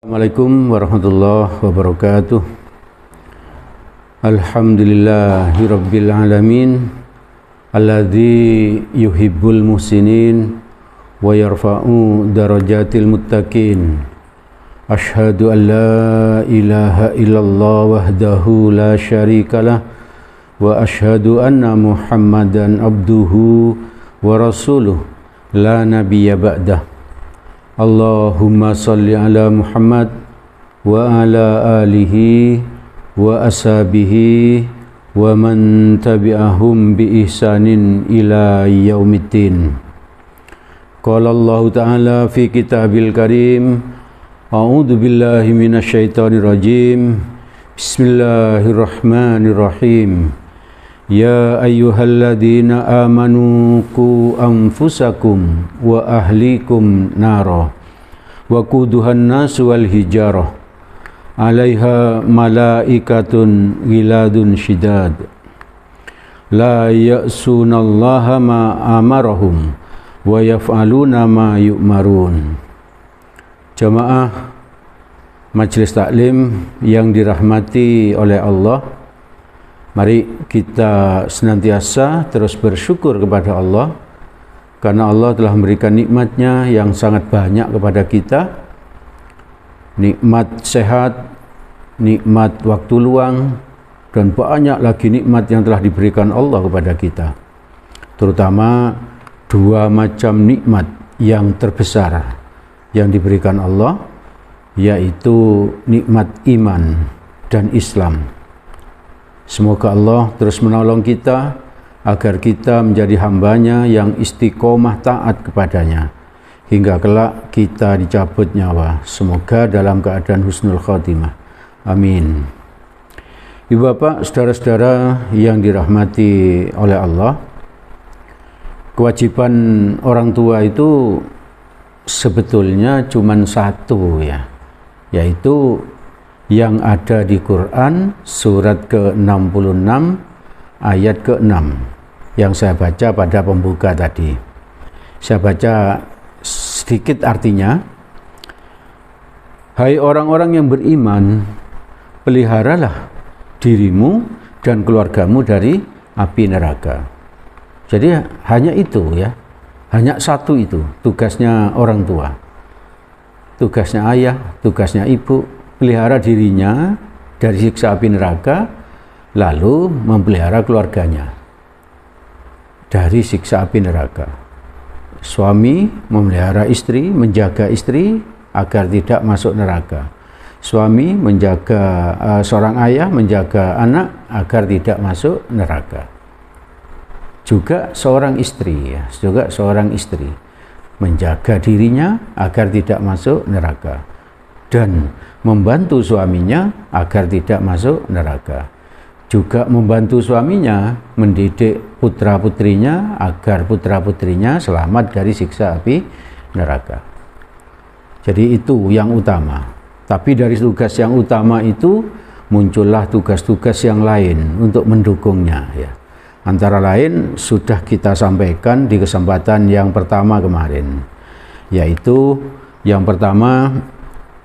Assalamualaikum warahmatullahi wabarakatuh. Alhamdulillahi rabbil alamin, alladzi yuhibbul muhsinin wa yarfa'u darajatil muttaqin. Ashhadu an la ilaha illallah wahdahu la syarikalah wa ashhadu anna Muhammadan abduhu wa rasuluh la nabiyya ba'dah. Allahumma salli ala Muhammad wa ala alihi wa ashabihi wa man tabi'ahum bi ihsanin ila yaumiddin. Qala Allah Ta'ala fi kitabil karim, a'udzu billahi minasyaitonir rajim. Bismillahirrahmanirrahim. Ya ayyuhalladzina amanu qu anfusakum wa ahlikum nara wa quduhan nas wal hijarah 'alaiha malaikatun ghiladun syidad la ya'sunallaha ma amarahum wa yaf'aluna ma yu'marun. Jamaah Majelis Taklim yang dirahmati oleh Allah, mari kita senantiasa terus bersyukur kepada Allah karena Allah telah memberikan nikmatnya yang sangat banyak kepada kita. Nikmat sehat, nikmat waktu luang, dan banyak lagi nikmat yang telah diberikan Allah kepada kita. Terutama dua macam nikmat yang terbesar yang diberikan Allah, yaitu nikmat iman dan Islam. Semoga Allah terus menolong kita agar kita menjadi hambanya yang istiqomah taat kepadanya hingga kelak kita dicabut nyawa. Semoga dalam keadaan husnul khotimah. Amin. Ibu bapak, saudara-saudara yang dirahmati oleh Allah, kewajiban orang tua itu sebetulnya cuma satu, yaitu yang ada di Quran surat ke-66 ayat ke-6 yang saya baca pada pembuka tadi. Saya baca sedikit artinya. Hai orang-orang yang beriman, peliharalah dirimu dan keluargamu dari api neraka. Jadi hanya itu, hanya satu itu tugasnya orang tua, tugasnya ayah, tugasnya ibu, pelihara dirinya dari siksa api neraka, lalu memelihara keluarganya dari siksa api neraka. Suami memelihara istri, menjaga istri agar tidak masuk neraka. Suami menjaga, seorang ayah menjaga anak agar tidak masuk neraka. Juga seorang istri, menjaga dirinya agar tidak masuk neraka dan membantu suaminya agar tidak masuk neraka. Juga membantu suaminya mendidik putra-putrinya agar putra-putrinya selamat dari siksa api neraka. Jadi itu yang utama. Tapi dari tugas yang utama itu muncullah tugas-tugas yang lain untuk mendukungnya, Antara lain sudah kita sampaikan di kesempatan yang pertama kemarin, yaitu yang pertama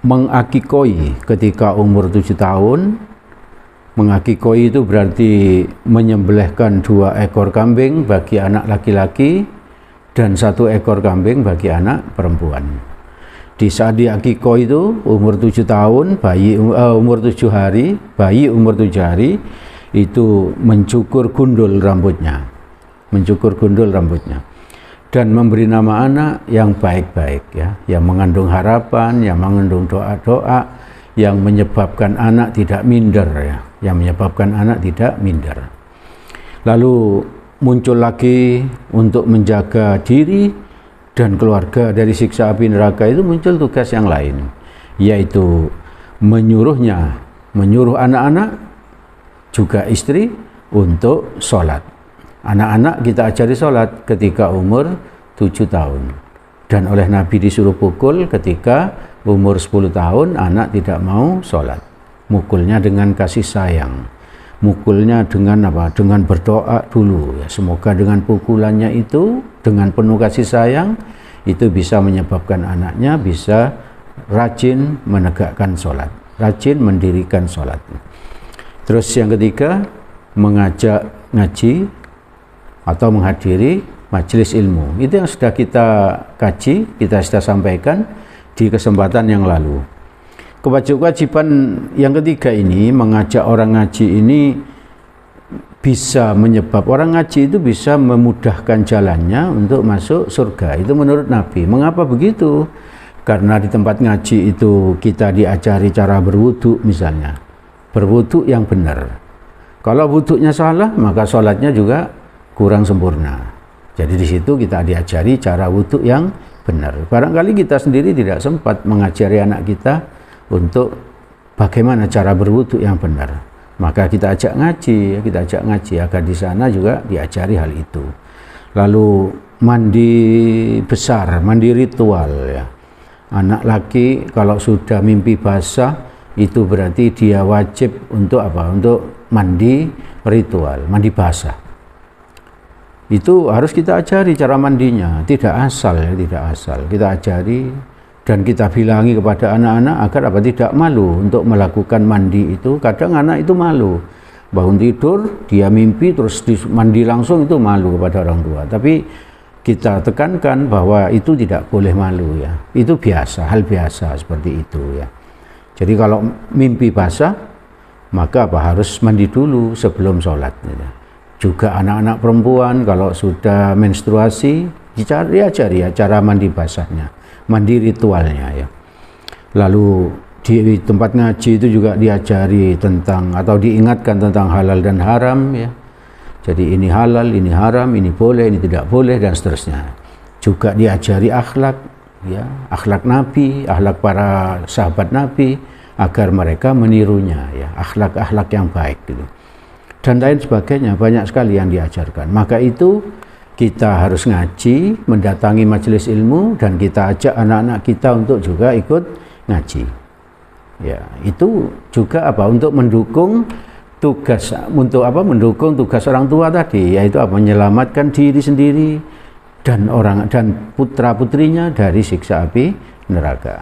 mengakikoi ketika umur 7 tahun. Mengakikoi itu berarti menyembelihkan 2 ekor kambing bagi anak laki-laki dan 1 ekor kambing bagi anak perempuan. Di saat diakikoi itu umur 7 tahun, umur 7 hari, bayi umur 7 hari itu mencukur gundul rambutnya, dan memberi nama anak yang baik-baik, yang mengandung harapan, yang mengandung doa-doa, yang menyebabkan anak tidak minder, Lalu muncul lagi untuk menjaga diri dan keluarga dari siksa api neraka itu muncul tugas yang lain, yaitu menyuruh anak-anak juga istri untuk sholat. Anak-anak kita ajari sholat ketika umur 7 tahun. Dan oleh Nabi disuruh pukul ketika umur 10 tahun anak tidak mau sholat. Mukulnya dengan kasih sayang. Mukulnya dengan apa? Dengan berdoa dulu. Semoga dengan pukulannya itu, dengan penuh kasih sayang, itu bisa menyebabkan anaknya bisa rajin menegakkan sholat, rajin mendirikan sholat. Terus yang ketiga, mengajak ngaji atau menghadiri majelis ilmu. Itu yang sudah kita kaji, kita sudah sampaikan di kesempatan yang lalu. Kewajiban yang ketiga ini, mengajak orang ngaji ini bisa menyebab orang ngaji itu bisa memudahkan jalannya untuk masuk surga. Itu menurut Nabi. Mengapa begitu? Karena di tempat ngaji itu kita diajari cara berwudu misalnya. Berwudu yang benar. Kalau wudunya salah, maka sholatnya juga kurang sempurna. Jadi di situ kita diajari cara wudu yang benar. Barangkali kita sendiri tidak sempat mengajari anak kita untuk bagaimana cara berwudu yang benar. Maka kita ajak ngaji agar di sana juga diajari hal itu. Lalu mandi besar, mandi ritual ya. Anak laki kalau sudah mimpi basah itu berarti dia wajib untuk apa? Untuk mandi ritual, mandi basah. Itu harus kita ajari cara mandinya, tidak asal ya, tidak asal. Kita ajari dan kita bilangi kepada anak-anak agar apa, tidak malu untuk melakukan mandi itu. Kadang anak itu malu, bangun tidur dia mimpi terus mandi langsung, itu malu kepada orang tua. Tapi kita tekankan bahwa itu tidak boleh malu ya, itu biasa, hal biasa seperti itu ya. Jadi kalau mimpi basah maka apa, harus mandi dulu sebelum sholat ya. Juga anak-anak perempuan kalau sudah menstruasi diajari ya cara mandi basahnya, mandi ritualnya ya. Lalu di tempat ngaji itu juga diajari tentang atau diingatkan tentang halal dan haram ya. Jadi ini halal, ini haram, ini boleh, ini tidak boleh dan seterusnya. Juga diajari akhlak ya, akhlak Nabi, akhlak para sahabat Nabi agar mereka menirunya ya, akhlak-akhlak yang baik gitu. Dan lain sebagainya, banyak sekali yang diajarkan. Maka itu kita harus ngaji, mendatangi majelis ilmu, dan kita ajak anak-anak kita untuk juga ikut ngaji. Ya, itu juga apa? Untuk mendukung tugas, untuk apa? Mendukung tugas orang tua tadi, yaitu apa? Menyelamatkan diri sendiri dan orang dan putra-putrinya dari siksa api neraka.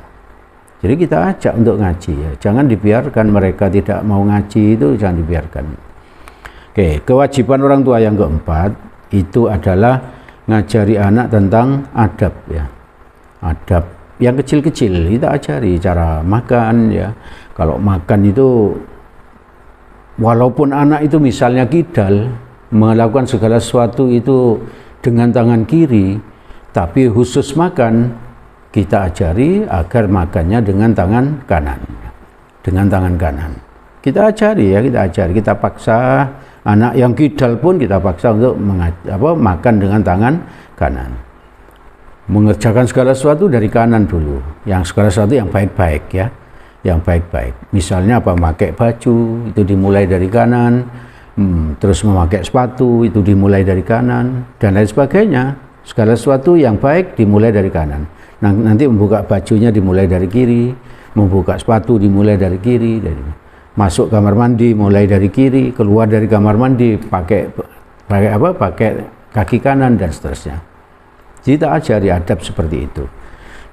Jadi kita ajak untuk ngaji ya. Jangan dibiarkan mereka tidak mau ngaji, itu jangan dibiarkan. Oke, kewajiban orang tua yang keempat itu adalah ngajari anak tentang adab ya. Adab yang kecil-kecil kita ajari cara makan ya. Kalau makan itu walaupun anak itu misalnya kidal melakukan segala sesuatu itu dengan tangan kiri, tapi khusus makan kita ajari agar makannya dengan tangan kanan. Dengan tangan kanan. Kita ajari ya, kita paksa anak yang kidal pun kita paksa untuk makan dengan tangan kanan. Mengerjakan segala sesuatu dari kanan dulu. Yang segala sesuatu yang baik-baik ya. Yang baik-baik. Misalnya apa, memakai baju itu dimulai dari kanan, terus memakai sepatu itu dimulai dari kanan dan lain sebagainya. Segala sesuatu yang baik dimulai dari kanan. Nanti membuka bajunya dimulai dari kiri, membuka sepatu dimulai dari kiri, masuk kamar mandi mulai dari kiri, keluar dari kamar mandi pakai kaki kanan dan seterusnya. Kita ajari adab seperti itu.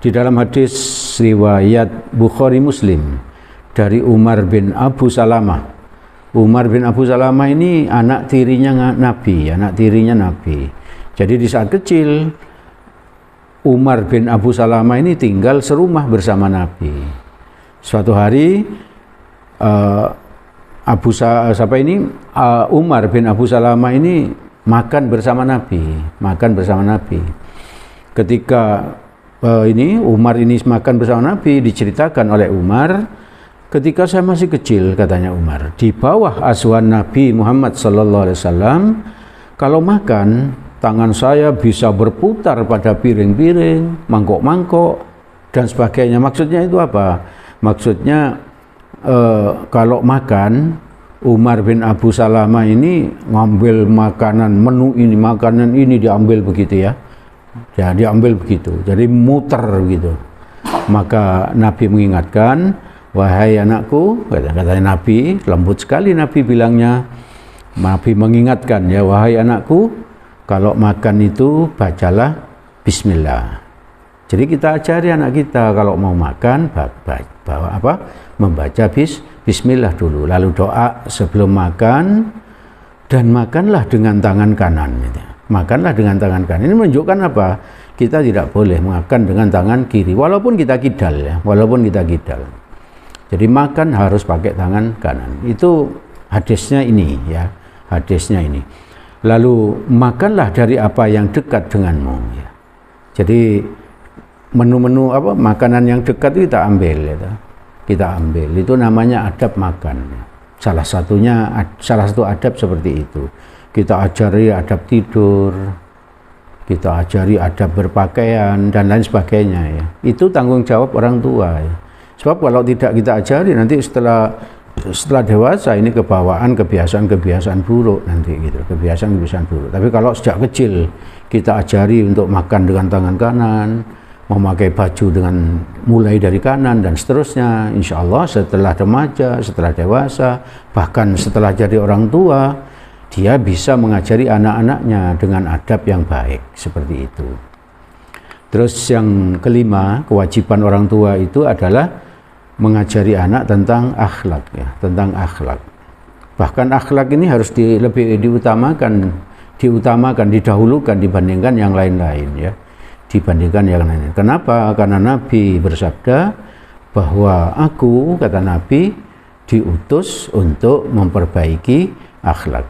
Di dalam hadis riwayat Bukhari Muslim dari Umar bin Abu Salamah. Umar bin Abu Salamah ini anak tirinya Nabi. Jadi di saat kecil Umar bin Abu Salamah ini tinggal serumah bersama Nabi. Suatu hari Umar bin Abu Salamah ini makan bersama Nabi. Ketika Umar ini makan bersama Nabi, diceritakan oleh Umar, ketika saya masih kecil, katanya Umar, di bawah asuhan Nabi Muhammad SAW, kalau makan tangan saya bisa berputar pada piring-piring, mangkok-mangkok dan sebagainya. Maksudnya itu apa? Maksudnya kalau makan, Umar bin Abu Salamah ini ngambil makanan ini diambil begitu ya. Ya, diambil begitu. Jadi muter gitu. Maka Nabi mengingatkan, wahai anakku, katanya Nabi, lembut sekali Nabi bilangnya. Nabi mengingatkan ya, wahai anakku, kalau makan itu bacalah bismillah. Jadi kita ajari anak kita kalau mau makan bawa apa? Membaca bismillah dulu, lalu doa sebelum makan, dan makanlah dengan tangan kanan. Gitu. Makanlah dengan tangan kanan. Ini menunjukkan apa? Kita tidak boleh makan dengan tangan kiri, walaupun kita kidal ya, walaupun kita kidal. Jadi makan harus pakai tangan kanan. Itu hadisnya ini ya, hadisnya ini. Lalu makanlah dari apa yang dekat denganmu ya. Jadi menu-menu apa makanan yang dekat itu kita ambil ya. Kita ambil. Itu namanya adab makan. Salah satu adab seperti itu. Kita ajari adab tidur, kita ajari adab berpakaian dan lain sebagainya ya. Itu tanggung jawab orang tua ya. Sebab kalau tidak kita ajari nanti setelah dewasa ini kebiasaan buruk nanti gitu, kebiasaan buruk. Tapi kalau sejak kecil kita ajari untuk makan dengan tangan kanan, memakai baju dengan mulai dari kanan dan seterusnya, insya Allah setelah remaja, setelah dewasa, bahkan setelah jadi orang tua, dia bisa mengajari anak-anaknya dengan adab yang baik seperti itu. Terus yang kelima, kewajiban orang tua itu adalah mengajari anak tentang akhlak ya, tentang akhlak. Bahkan akhlak ini harus lebih diutamakan, didahulukan dibandingkan yang lain-lain ya. Dibandingkan yang lain. Kenapa? Karena Nabi bersabda bahwa aku, kata Nabi, diutus untuk memperbaiki akhlak.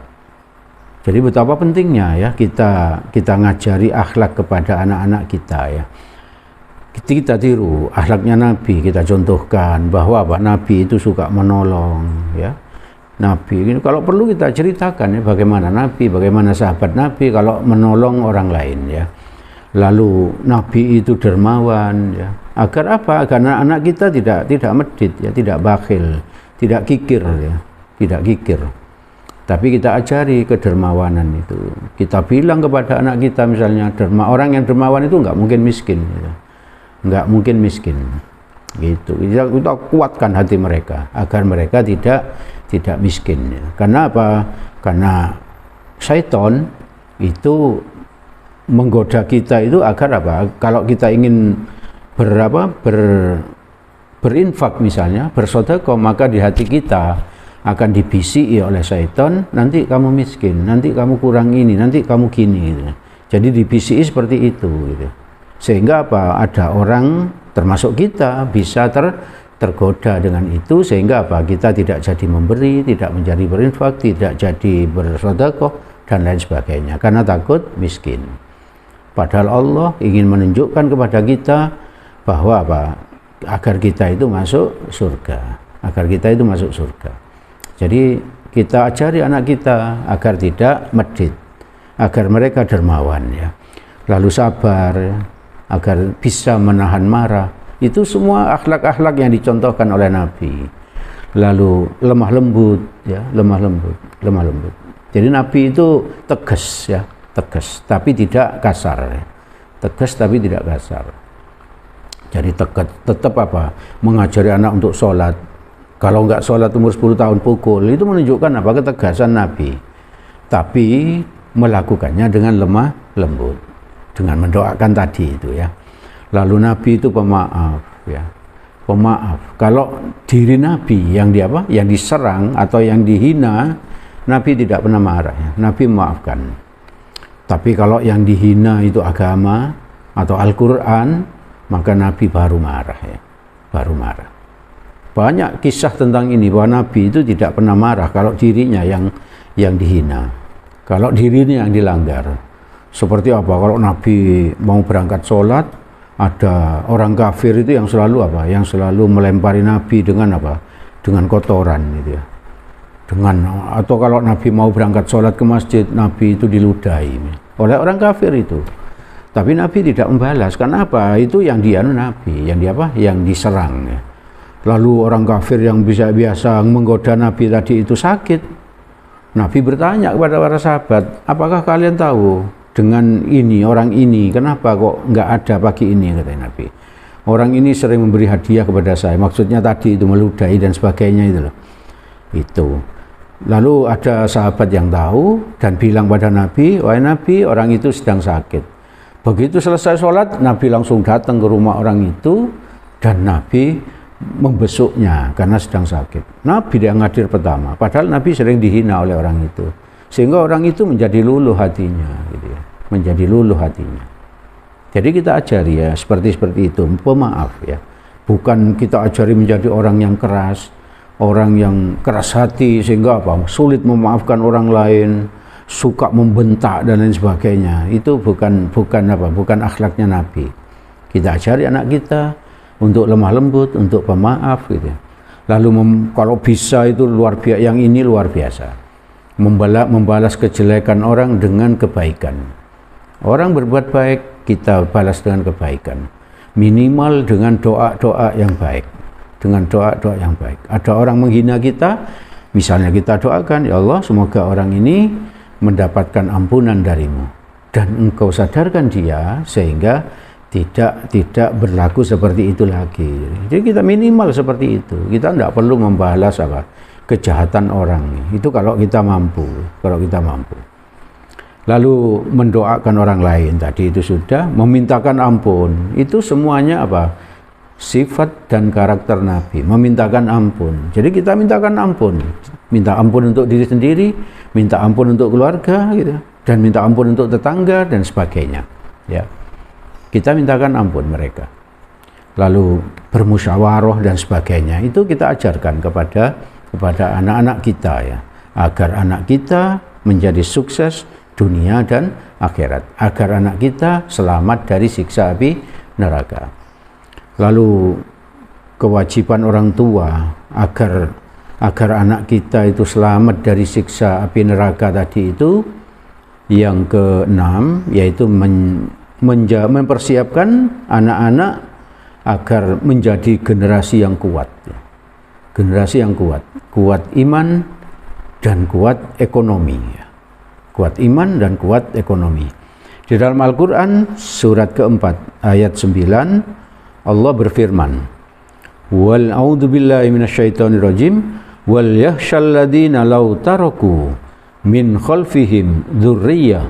Jadi betapa pentingnya ya kita ngajari akhlak kepada anak-anak kita ya. Kita tiru akhlaknya Nabi, kita contohkan bahwa Nabi itu suka menolong ya. Nabi ini kalau perlu kita ceritakan ya bagaimana Nabi, bagaimana sahabat Nabi kalau menolong orang lain ya. Lalu Nabi itu dermawan ya. Agar apa? Karena anak kita tidak medit ya, tidak bakhil, tidak kikir ya, tidak kikir. Tapi kita ajari kedermawanan itu. Kita bilang kepada anak kita misalnya orang yang dermawan itu enggak mungkin miskin gitu. Enggak mungkin miskin. Gitu. Kita kuatkan hati mereka agar mereka tidak miskin ya. Karena apa? Karena syaitan itu menggoda kita itu agar apa? Kalau kita ingin berinfak misalnya, bersedekah, maka di hati kita akan dibisiki oleh syaitan, nanti kamu miskin, nanti kamu kurang ini, nanti kamu gini gitu. Jadi dibisiki seperti itu gitu. Sehingga apa? Ada orang termasuk kita bisa tergoda dengan itu, sehingga apa? Kita tidak jadi memberi, tidak menjadi berinfak, tidak jadi bersedekah dan lain sebagainya karena takut miskin. Padahal Allah ingin menunjukkan kepada kita bahwa apa? Agar kita itu masuk surga, agar kita itu masuk surga. Jadi kita ajari anak kita agar tidak medit, agar mereka dermawan ya. Lalu sabar ya, agar bisa menahan marah. Itu semua akhlak-akhlak yang dicontohkan oleh Nabi. Lalu lemah lembut ya, lemah lembut. Jadi Nabi itu tegas ya, tegas tapi tidak kasar ya. Tegas tapi tidak kasar. Jadi tetap apa? Mengajari anak untuk sholat. Kalau enggak sholat umur 10 tahun pukul, itu menunjukkan apa? Ketegasan Nabi. Tapi melakukannya dengan lemah lembut, dengan mendoakan tadi itu ya. Lalu Nabi itu pemaaf ya. Pemaaf. Kalau diri Nabi yang yang diserang atau yang dihina, Nabi tidak pernah marah ya. Nabi memaafkan. Tapi kalau yang dihina itu agama atau Al-Qur'an, maka Nabi baru marah ya. Baru marah. Banyak kisah tentang ini bahwa Nabi itu tidak pernah marah kalau dirinya yang dihina, kalau dirinya yang dilanggar. Seperti apa? Kalau Nabi mau berangkat sholat, ada orang kafir itu yang selalu apa? Yang selalu melempari Nabi dengan apa? Dengan kotoran gitu ya. Atau kalau Nabi mau berangkat sholat ke masjid, Nabi itu diludahi oleh orang kafir itu. Tapi Nabi tidak membalas. Karena apa? Itu yang Nabi, yang diserang ya. Lalu orang kafir yang biasa menggoda Nabi tadi itu sakit. Nabi bertanya kepada para sahabat, apakah kalian tahu dengan orang ini, kenapa kok nggak ada pagi ini, kata Nabi. Orang ini sering memberi hadiah kepada saya, maksudnya tadi itu meludahi dan sebagainya itu loh. Itu. Lalu ada sahabat yang tahu dan bilang pada Nabi, wahai Nabi, orang itu sedang sakit. Begitu selesai sholat, Nabi langsung datang ke rumah orang itu dan Nabi membesuknya karena sedang sakit. Nabi yang hadir pertama, padahal Nabi sering dihina oleh orang itu, sehingga orang itu menjadi luluh hatinya, gitu ya. Menjadi luluh hatinya. Jadi kita ajari ya seperti itu, pemaaf ya. Bukan kita ajari menjadi orang yang keras, orang yang keras hati sehingga apa? Sulit memaafkan orang lain, suka membentak dan lain sebagainya. Itu bukan akhlaknya Nabi. Kita ajari anak kita untuk lemah lembut, untuk pemaaf gitu. Lalu kalau bisa itu luar biasa, yang ini luar biasa. Membalas kejelekan orang dengan kebaikan. Orang berbuat baik, kita balas dengan kebaikan. Minimal dengan doa-doa yang baik. Dengan doa-doa yang baik. Ada orang menghina kita, misalnya kita doakan, ya Allah semoga orang ini mendapatkan ampunan darimu. Dan engkau sadarkan dia sehingga tidak berlaku seperti itu lagi. Jadi kita minimal seperti itu. Kita tidak perlu membalas kejahatan orang. Itu kalau kita mampu. Lalu mendoakan orang lain tadi itu sudah, memintakan ampun. Itu semuanya sifat dan karakter Nabi, memintakan ampun. Jadi kita mintakan ampun. Minta ampun untuk diri sendiri, minta ampun untuk keluarga gitu, dan minta ampun untuk tetangga dan sebagainya. Ya. Kita mintakan ampun mereka. Lalu bermusyawarah dan sebagainya. Itu kita ajarkan kepada anak-anak kita ya, agar anak kita menjadi sukses dunia dan akhirat, agar anak kita selamat dari siksa api neraka. Lalu kewajiban orang tua agar anak kita itu selamat dari siksa api neraka tadi itu yang keenam, yaitu mempersiapkan anak-anak agar menjadi generasi yang kuat. Generasi yang kuat iman dan kuat ekonomi. Kuat iman dan kuat ekonomi. Di dalam Al-Quran surat keempat ayat 9 Allah berfirman, wal a'udzu billahi minasyaitonir rajim wal yakhshal ladzina law taraku min khalfihim dzurriyyah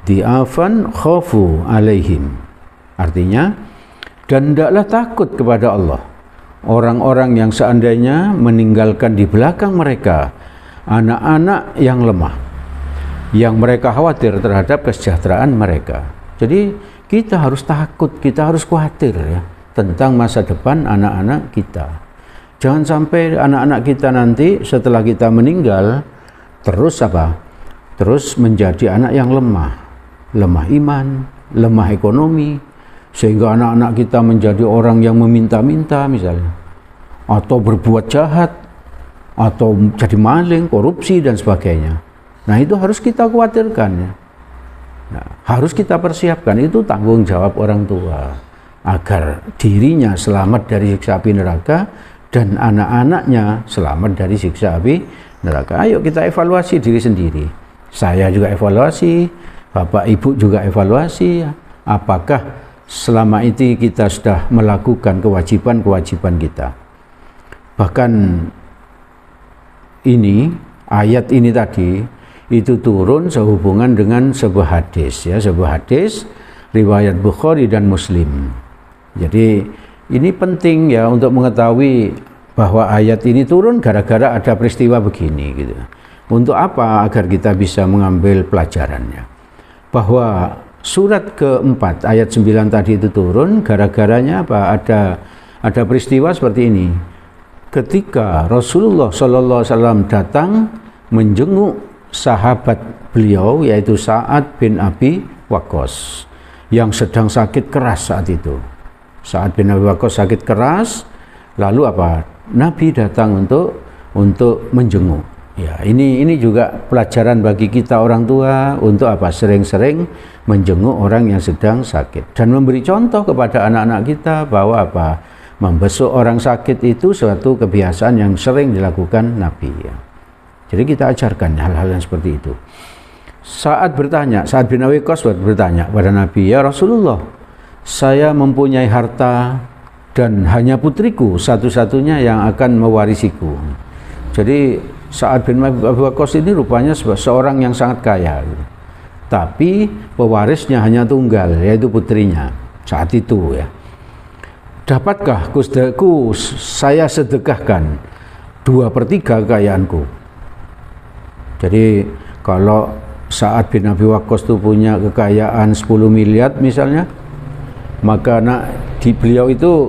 di'afan khafu alaihim. Artinya, dan hendaklah takut kepada Allah orang-orang yang seandainya meninggalkan di belakang mereka anak-anak yang lemah, yang mereka khawatir terhadap kesejahteraan mereka. Jadi kita harus takut, kita harus khawatir ya tentang masa depan anak-anak kita. Jangan sampai anak-anak kita nanti setelah kita meninggal terus menjadi anak yang lemah iman, lemah ekonomi, sehingga anak-anak kita menjadi orang yang meminta-minta misalnya, atau berbuat jahat, atau jadi maling, korupsi dan sebagainya. Nah itu harus kita khawatirkan ya. Nah, harus kita persiapkan, itu tanggung jawab orang tua agar dirinya selamat dari siksa api neraka dan anak-anaknya selamat dari siksa api neraka. Ayo kita evaluasi diri sendiri. Saya juga evaluasi, Bapak Ibu juga evaluasi, apakah selama ini kita sudah melakukan kewajiban-kewajiban kita. Bahkan ayat ini tadi itu turun sehubungan dengan sebuah hadis ya, sebuah hadis riwayat Bukhari dan Muslim. Jadi ini penting ya untuk mengetahui bahwa ayat ini turun gara-gara ada peristiwa begini gitu. Untuk apa? Agar kita bisa mengambil pelajarannya. Bahwa surat keempat ayat 9 tadi itu turun gara-garanya apa? Ada peristiwa seperti ini. Ketika Rasulullah SAW datang menjenguk sahabat beliau yaitu Sa'ad bin Abi Waqqas yang sedang sakit keras saat itu. Sa'ad bin Abi Waqqas sakit keras, lalu apa? Nabi datang untuk menjenguk. Ya, ini juga pelajaran bagi kita orang tua untuk apa? Sering-sering menjenguk orang yang sedang sakit dan memberi contoh kepada anak-anak kita bahwa apa? Membesuk orang sakit itu suatu kebiasaan yang sering dilakukan Nabi ya. Jadi kita ajarkan hal-hal yang seperti itu. Sa'ad bin Abi Waqqas bertanya pada Nabi, ya Rasulullah, saya mempunyai harta dan hanya putriku satu-satunya yang akan mewarisiku. Jadi Sa'ad bin Abi Waqqas ini rupanya seorang yang sangat kaya. tapi pewarisnya hanya tunggal, yaitu putrinya saat itu ya. Dapatkah kusdaku saya sedekahkan 2/3 kekayaanku? Jadi kalau Sa'ad bin Abi Waqqas itu punya kekayaan 10 miliar misalnya, maka beliau itu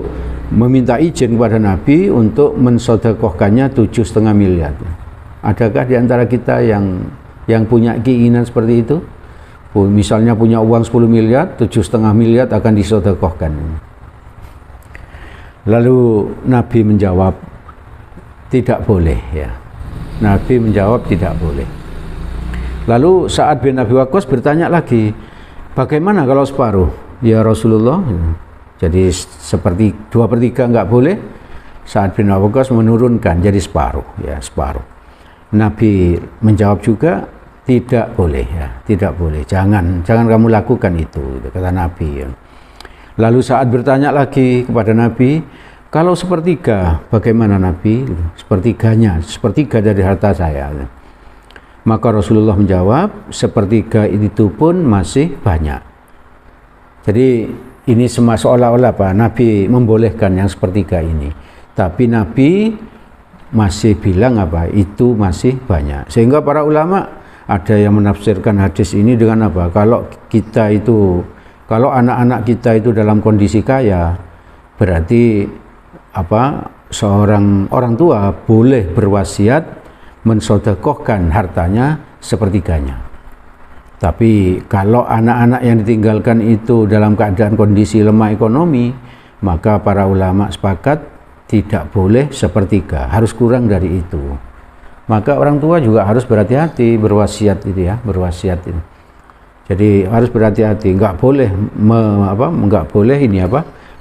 meminta izin kepada Nabi untuk mensedekahkannya 7,5 miliar. Adakah di antara kita yang punya keinginan seperti itu? Misalnya punya uang 10 miliar, 7,5 miliar akan disedekahkan. Lalu Nabi menjawab, tidak boleh ya. Nabi menjawab tidak boleh. Lalu Sa'ad bin Abi Waqqas bertanya lagi, bagaimana kalau separuh? Ya Rasulullah, jadi seperti 2/3 enggak boleh. Sa'ad bin Abi Waqqas menurunkan jadi separuh, ya separuh. Nabi menjawab juga tidak boleh ya, tidak boleh. Jangan kamu lakukan itu, kata Nabi ya. Lalu Sa'ad bertanya lagi kepada Nabi, kalau 1/3 bagaimana Nabi? Sepertiga dari harta saya. Maka Rasulullah menjawab, 1/3 itu pun masih banyak. Jadi ini seolah-olah Nabi membolehkan yang 1/3 ini. Tapi Nabi masih bilang itu masih banyak. Sehingga para ulama ada yang menafsirkan hadis ini dengan kalau anak-anak kita itu dalam kondisi kaya, berarti seorang orang tua boleh berwasiat mensedekahkan hartanya 1/3-nya. Tapi kalau anak-anak yang ditinggalkan itu dalam keadaan kondisi lemah ekonomi, maka para ulama sepakat tidak boleh 1/3, harus kurang dari itu. Maka orang tua juga harus berhati-hati berwasiat itu ya, berwasiat itu. Jadi harus berhati-hati, nggak boleh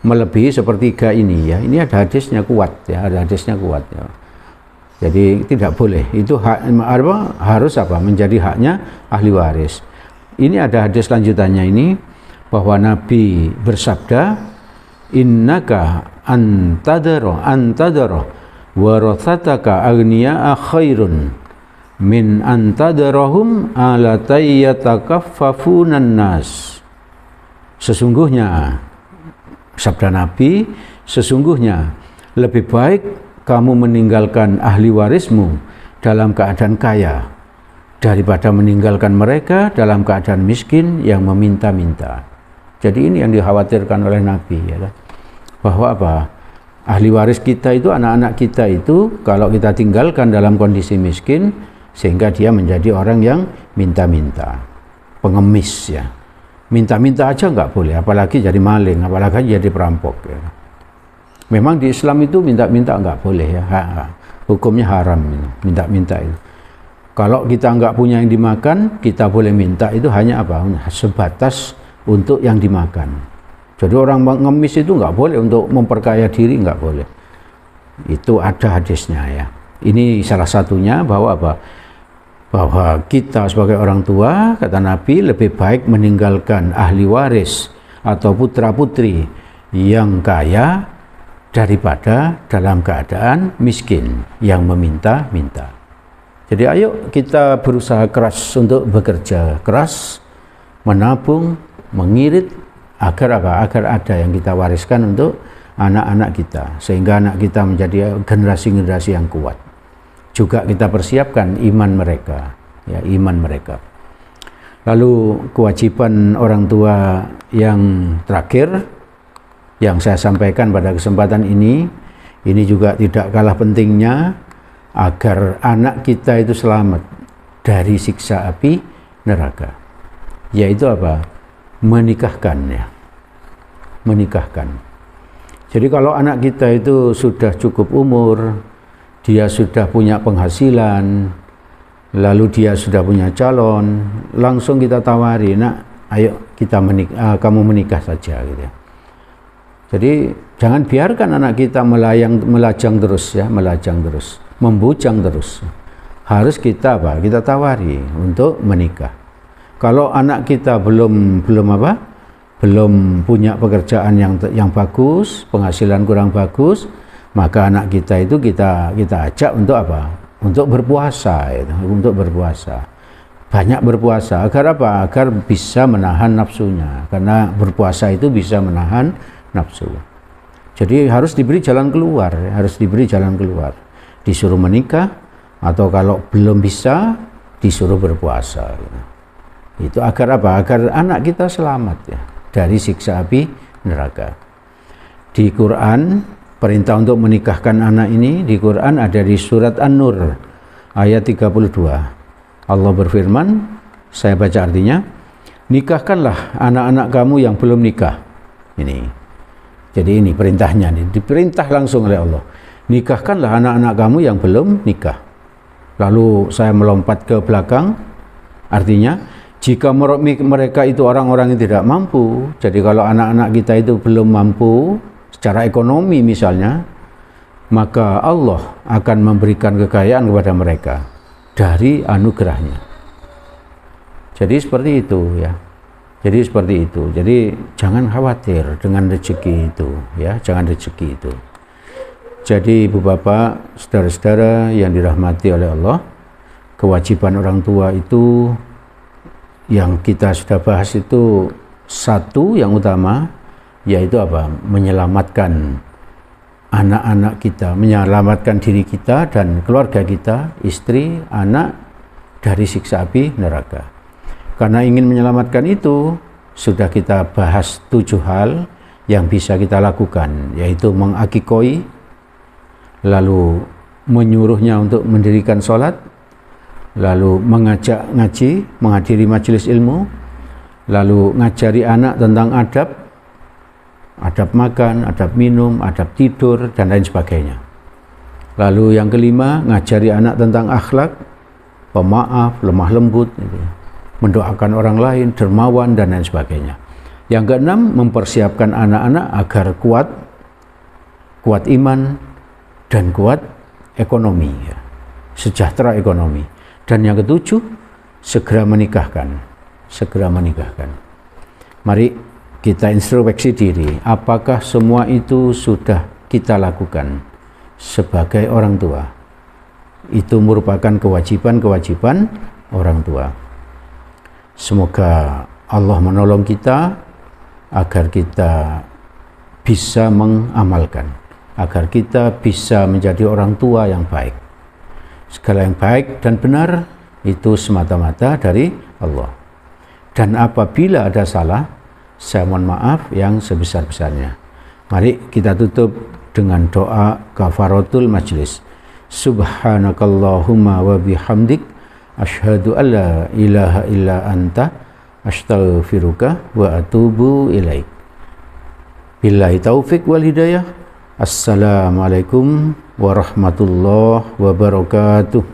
melebihi 1/3 ini ya. Ini ada hadisnya kuat ya, ada hadisnya kuat ya. Jadi tidak boleh. Itu harus menjadi haknya ahli waris. Ini ada hadis lanjutannya ini bahwa Nabi bersabda, innaka antadara warathataka agniya'a khairun min antadarahum alatai yatakaffafunan nas. Sesungguhnya, sabda Nabi, sesungguhnya lebih baik kamu meninggalkan ahli warismu dalam keadaan kaya daripada meninggalkan mereka dalam keadaan miskin yang meminta-minta. Jadi ini yang dikhawatirkan oleh Nabi ya, bahwa ahli waris kita itu, anak-anak kita itu kalau kita tinggalkan dalam kondisi miskin, sehingga dia menjadi orang yang minta-minta, pengemis ya. Minta-minta aja nggak boleh, apalagi jadi maling, apalagi jadi perampok ya. Memang di Islam itu minta-minta nggak boleh ya, hukumnya haram minta-minta itu. Kalau kita nggak punya yang dimakan, kita boleh minta, itu hanya sebatas untuk yang dimakan. Jadi orang pengemis itu nggak boleh untuk memperkaya diri, nggak boleh. Itu ada hadisnya ya. Ini salah satunya bahwa bahwa kita sebagai orang tua, kata Nabi, lebih baik meninggalkan ahli waris atau putra-putri yang kaya daripada dalam keadaan miskin yang meminta-minta. Jadi ayo kita berusaha keras untuk bekerja keras, menabung, mengirit agar ada yang kita wariskan untuk anak-anak kita, sehingga anak kita menjadi generasi-generasi yang kuat. Juga kita persiapkan iman mereka, ya, iman mereka. Lalu kewajiban orang tua yang terakhir yang saya sampaikan pada kesempatan ini juga tidak kalah pentingnya agar anak kita itu selamat dari siksa api neraka, yaitu menikahkan ya, menikahkan. Jadi kalau anak kita itu sudah cukup umur, dia sudah punya penghasilan, lalu dia sudah punya calon, langsung kita tawari, nak, ayo kita kamu menikah saja gitu ya. Jadi jangan biarkan anak kita melajang terus ya, melajang terus, membujang terus. Harus kita kita tawari untuk menikah. Kalau anak kita belum punya pekerjaan yang bagus, penghasilan kurang bagus, maka anak kita itu kita ajak untuk untuk berpuasa, untuk berpuasa. banyak berpuasa. Agar apa? Agar bisa menahan nafsunya. Karena berpuasa itu bisa menahan nafsu. Jadi harus diberi jalan keluar, harus diberi jalan keluar. Disuruh menikah, atau kalau belum bisa disuruh berpuasa. Itu agar apa? Agar anak kita selamat ya dari siksa api neraka. Di Quran perintah untuk menikahkan anak ini di Quran ada di surat An-Nur ayat 32. Allah berfirman, saya baca artinya, nikahkanlah anak-anak kamu yang belum nikah. Ini. Jadi ini perintahnya, diperintah langsung oleh Allah. Nikahkanlah anak-anak kamu yang belum nikah. Lalu saya melompat ke belakang, artinya jika mereka itu orang-orang yang tidak mampu, jadi kalau anak-anak kita itu belum mampu secara ekonomi misalnya, maka Allah akan memberikan kekayaan kepada mereka dari anugerahnya. Jadi seperti itu ya. Jadi seperti itu. Jadi jangan khawatir dengan rezeki itu ya, jangan rezeki itu. Jadi Ibu Bapak, saudara-saudara yang dirahmati oleh Allah, kewajiban orang tua itu yang kita sudah bahas itu satu yang utama, yaitu apa? Menyelamatkan anak-anak kita, menyelamatkan diri kita dan keluarga kita, istri, anak dari siksa api neraka. Karena ingin menyelamatkan itu, sudah kita bahas 7 hal yang bisa kita lakukan, yaitu mengakikoi, lalu menyuruhnya untuk mendirikan sholat, lalu mengajak ngaji, menghadiri majelis ilmu, lalu ngajari anak tentang adab, adab makan, adab minum, adab tidur, dan lain sebagainya. Lalu yang kelima, ngajari anak tentang akhlak, pemaaf, lemah lembut, mendoakan orang lain, dermawan, dan lain sebagainya. Yang keenam, mempersiapkan anak-anak agar kuat iman dan kuat ekonomi, ya. Sejahtera ekonomi. Dan yang ketujuh, segera menikahkan. Mari kita introspeksi diri, apakah semua itu sudah kita lakukan sebagai orang tua? Itu merupakan kewajiban-kewajiban orang tua. Semoga Allah menolong kita agar kita bisa mengamalkan, agar kita bisa menjadi orang tua yang baik. Segala yang baik dan benar itu semata-mata dari Allah. Dan apabila ada salah, saya mohon maaf yang sebesar-besarnya. Mari kita tutup dengan doa kafaratul majlis. Subhanakallahumma wa bihamdik, asyhadu an la ilaha illa anta, astaghfiruka wa atubu ilaik. Billahi taufik wal hidayah. Assalamualaikum warahmatullahi wabarakatuh.